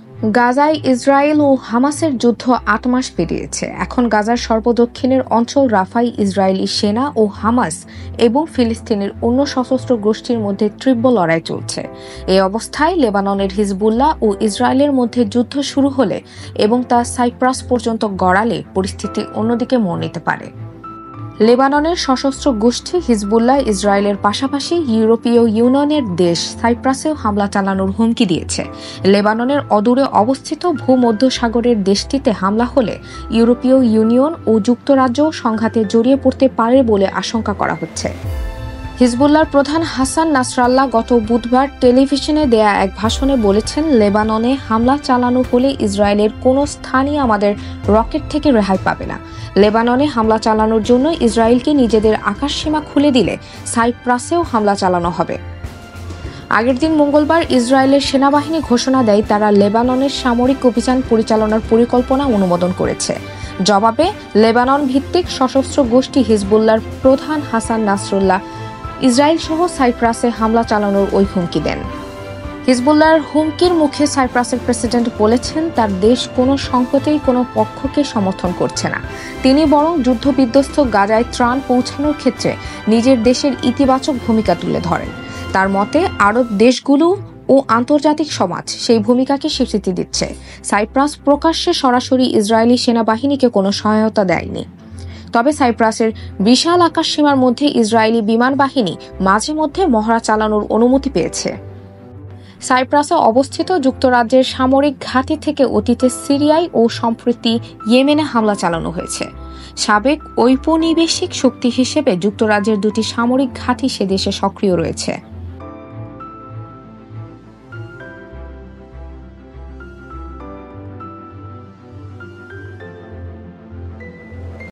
গাজায় ইসরায়েল ও হামাসের যুদ্ধ ৮ মাস পেরিয়েছে। এখন গাজার সর্বদক্ষিণের অঞ্চল রাফায় ইসরায়েলি সেনা ও হামাস এবং ফিলিস্তিনের অন্য সশস্ত্র গোষ্ঠীর মধ্যে তীব্র লড়াই চলছে। এই অবস্থায় লেবাননের হিজবুল্লাহ ও ইসরায়েলের মধ্যে যুদ্ধ শুরু হলে এবং তা সাইপ্রাস পর্যন্ত গড়ালে পরিস্থিতি অন্যদিকে মোড় নিতে পারে। লেবাননের সশস্ত্র গোষ্ঠী হিজবুল্লাহ ইসরায়েলের পাশাপাশি ইউরোপীয় ইউনিয়নের দেশ সাইপ্রাসেও হামলা চালানোর হুমকি দিয়েছে। লেবাননের অদূরে অবস্থিত ভূমধ্যসাগরের দেশটিতে হামলা হলে ইউরোপীয় ইউনিয়ন ও যুক্তরাজ্য সংঘাতে জড়িয়ে পড়তে পারে বলে আশঙ্কা করা হচ্ছে। হিজবুল্লাহর প্রধান হাসান নাসরাল্লাহ গত বুধবার টেলিভিশনে দেয়া এক ভাষণে বলেছেন, লেবাননে হামলা চালানো হলে ইসরায়েলের কোনো স্থানই আমাদের রকেট থেকে রেহাই পাবে না। লেবাননে হামলা চালানোর জন্য ইসরায়েলকে নিজেদের আকাশসীমা খুলে দিলে সাইপ্রাসেও হামলা চালানো হবে। আগের দিন মঙ্গলবার ইসরায়েলের সেনাবাহিনী ঘোষণা দেয় তারা লেবাননের সামরিক অভিযান পরিচালনার পরিকল্পনা অনুমোদন করেছে। জবাবে লেবানন ভিত্তিক সশস্ত্র গোষ্ঠী হিজবুল্লাহর প্রধান হাসান নাসরুল্লাহ ইসরায়েল সহ সাইপ্রাসে হামলা চালানোর ওই হুমকি দেন। হিজবুল্লাহর হুমকির মুখে সাইপ্রাসের প্রেসিডেন্ট বলেছেন তার দেশ কোনো সংকটেই কোনো পক্ষকে সমর্থন করছে না। তিনি বরং যুদ্ধবিধ্বস্ত গাজায় ত্রাণ পৌঁছানোর ক্ষেত্রে নিজের দেশের ইতিবাচক ভূমিকা তুলে ধরেন। তার মতে আরব দেশগুলো ও আন্তর্জাতিক সমাজ সেই ভূমিকাকে স্বীকৃতি দিচ্ছে। সাইপ্রাস প্রকাশ্যে সরাসরি ইসরায়েলি সেনাবাহিনীকে কোনো সহায়তা দেয়নি। তবে সাইপ্রাসের বিশাল আকাশসীমার মধ্যে ইসরায়েলি বিমান বাহিনী মাঝে মধ্যে মহড়া চালানোর অনুমতি পেয়েছে। সাইপ্রাসে অবস্থিত যুক্তরাজ্যের সামরিক ঘাঁটি থেকে অতীতে সিরিয়ায় ও সম্প্রতি ইয়েমেনে হামলা চালানো হয়েছে। সাবেক ঔপনিবেশিক শক্তি হিসেবে যুক্তরাজ্যের দুটি সামরিক ঘাঁটি সে দেশে সক্রিয় রয়েছে।